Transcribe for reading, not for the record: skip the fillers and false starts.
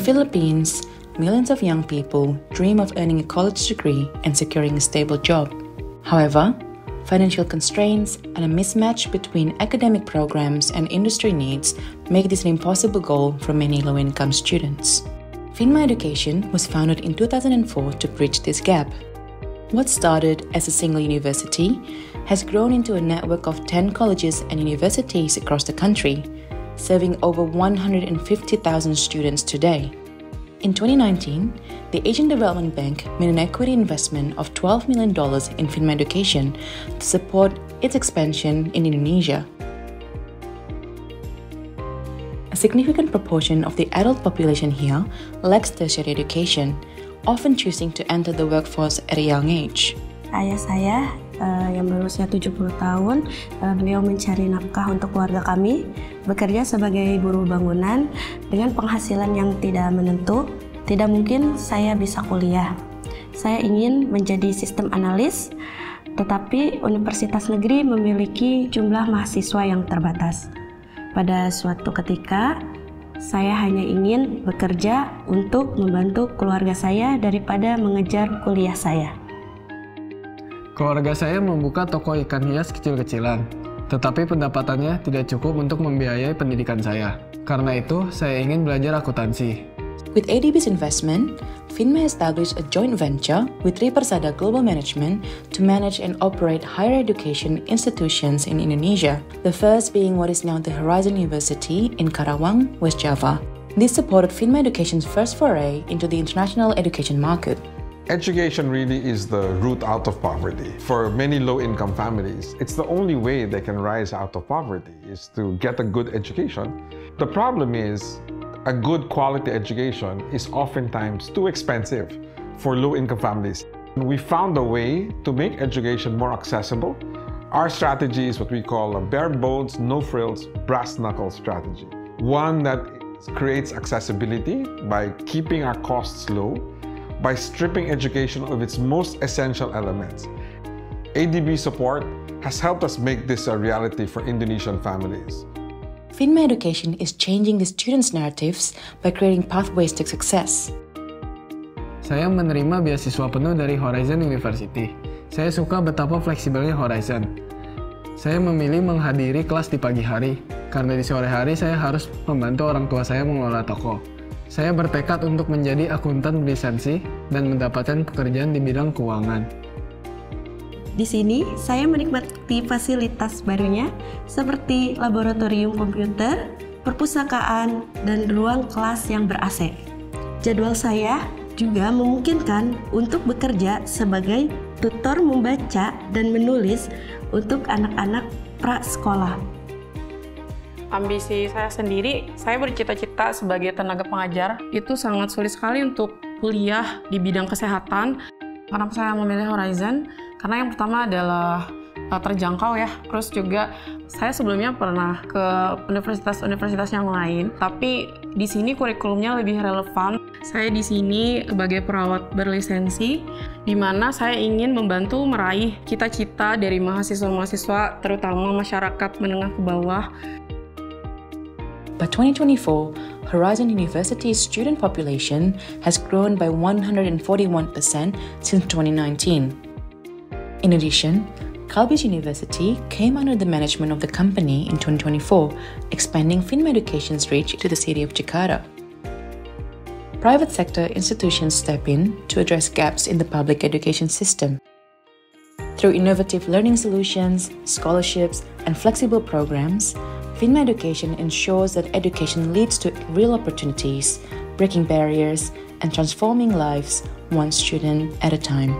Philippines, millions of young people dream of earning a college degree and securing a stable job. However, financial constraints and a mismatch between academic programs and industry needs make this an impossible goal for many low-income students. Finma Education was founded in 2004 to bridge this gap. What started as a single university has grown into a network of 10 colleges and universities across the country, serving over 150,000 students today. In 2019, the Asian Development Bank made an equity investment of $12 million in Finma Education to support its expansion in Indonesia. A significant proportion of the adult population here lacks tertiary education, often choosing to enter the workforce at a young age. Ayah saya yang berusia 70 tahun, beliau mencari nafkah untuk keluarga kami, bekerja sebagai buruh bangunan dengan penghasilan yang tidak menentu. Tidak mungkin saya bisa kuliah. Saya ingin menjadi sistem analis, tetapi universitas negeri memiliki jumlah mahasiswa yang terbatas. Pada suatu ketika, saya hanya ingin bekerja untuk membantu keluarga saya daripada mengejar kuliah saya. Keluarga saya membuka toko ikan hias kecil-kecilan, tetapi pendapatannya tidak cukup untuk membiayai pendidikan saya. Karena itu, saya ingin belajar akuntansi. With ADB's investment, Finma established a joint venture with Tripersada Global Management to manage and operate higher education institutions in Indonesia, the first being what is now the Horizon University in Karawang, West Java. This supported Finma Education's first foray into the international education market. Education really is the route out of poverty. For many low-income families, it's the only way they can rise out of poverty is to get a good education. The problem is, a good quality education is oftentimes too expensive for low-income families. We found a way to make education more accessible. Our strategy is what we call a bare bones, no frills, brass knuckles strategy. One that creates accessibility by keeping our costs low, by stripping education of its most essential elements. ADB support has helped us make this a reality for Indonesian families. Finma Education is changing the students' narratives by creating pathways to success. Saya menerima beasiswa penuh dari Horizon University. Saya suka betapa fleksibelnya Horizon. Saya memilih menghadiri kelas di pagi hari, karena di sore hari saya harus membantu orang tua saya mengelola toko. Saya bertekad untuk menjadi akuntan berlisensi dan mendapatkan pekerjaan di bidang keuangan. Di sini, saya menikmati fasilitas barunya seperti laboratorium komputer, perpustakaan, dan ruang kelas yang ber-AC. Jadwal saya juga memungkinkan untuk bekerja sebagai tutor membaca dan menulis untuk anak-anak prasekolah. Ambisi saya sendiri, saya bercita-cita sebagai tenaga pengajar. Itu sangat sulit sekali untuk kuliah di bidang kesehatan. Kenapa saya memilih Horizon? Karena yang pertama adalah terjangkau ya. Terus juga saya sebelumnya pernah ke universitas-universitas yang lain, tapi di sini kurikulumnya lebih relevan. Saya di sini sebagai perawat berlisensi, di mana saya ingin membantu meraih cita-cita dari mahasiswa-mahasiswa, terutama masyarakat menengah ke bawah. By 2024, Horizon University's student population has grown by 141% since 2019. In addition, Kalbis University came under the management of the company in 2024, expanding Finma Education's reach to the city of Jakarta. Private sector institutions step in to address gaps in the public education system. Through innovative learning solutions, scholarships, and flexible programs, Finma Education ensures that education leads to real opportunities, breaking barriers, and transforming lives one student at a time.